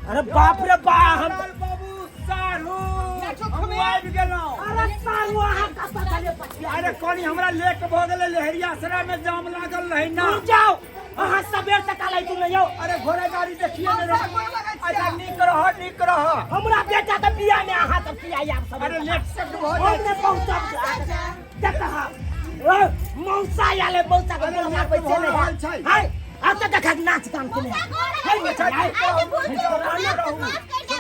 अरे बाप रे बा हम बाबू सारू हम आबि गेलौं। अरे सारू अहाँ कतऽ चले पछिया अरे कोनी हमरा लेक भ गेलै लहरिया सराय में जाम लागल रही ना। दूर जाओ अहाँ सबेर तक आलै तू नहीं हो। अरे घोड़े गाड़ी देखिए ने रे। अच्छा नीक रह हमरा बेटा के बियाह में अहाँ तक पिया आब सब। अरे लेट सेट भ हमने पहुंचब देख ओ मौसा आले मौसा के बोलना पैसे नहीं है अब तक देखा नाच काम के है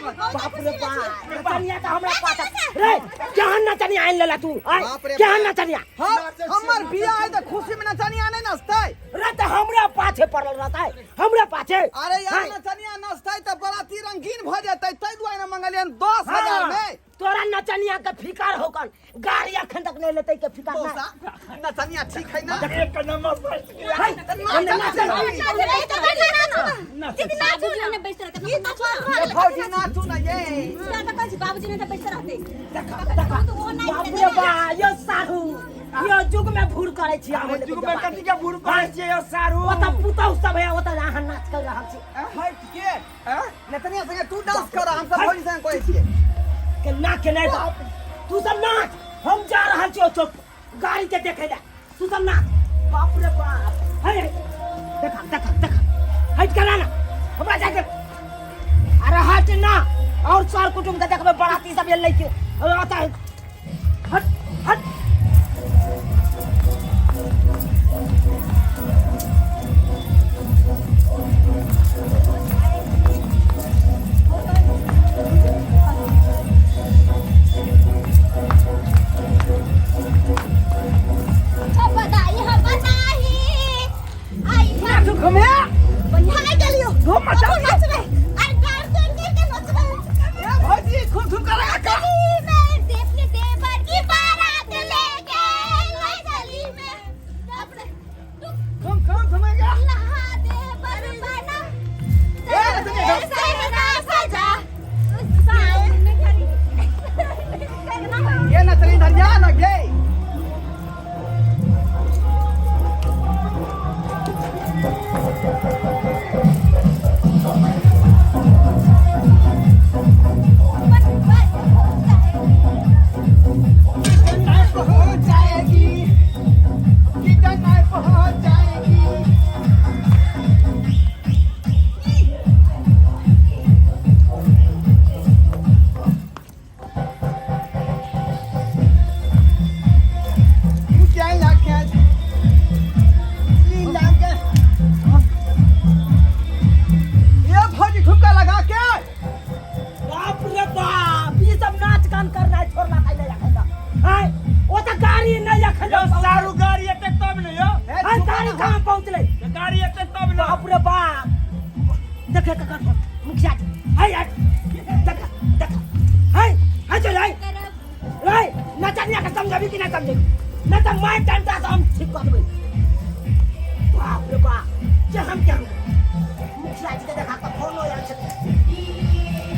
बाप रे बाप नचनिया का हमरा पास रे केहन नचनिया आइन लेला तू केहन नचनिया हमर बियाह है त खुशी में नचनिया नहीं नचतै रे त हमरा पाछे पड़ल रहता है हमरा पाछे। अरे यार नचनिया नचतै त बराती रंगीन भ जेतै तै दुआरे न मंगलियन 10,000 में। तोरा नचनिया के फिकार होकन गाड़ी अखन तक नहीं लेते के फिकार ना नचनिया ठीक है ना एक नंबर बच गया। फौजी नाचू ना ये बाबूजी ने तो बैठे रहते यो सारू यो जुग में भूर करे छी अरे जुग में कथि के बुढ़ पास जे यो सारू ओता पुतौ सब है ओता अहाँ नाच कर रहल छी है के नचनिया संगे तू डांस कर हम सब फौजी संगे कहै छियै के ना के नहीं तू सब नाच हम जा रहल छी ओ चौक गाड़ी के देखे ले तू सब नाच बाप रे बाप है देखा हट करा ना हमरा जाके अरे हट ना और सार कुटुंब के देखबे बराती सब ये लेके आता है हट हट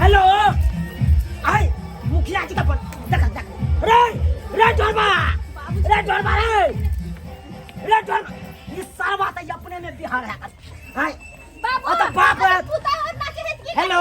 हेलो आई मुखिया जी का फोन देख रे ढोलबा ये सारा बात अपने में बिहार है बाबू बाप हेलो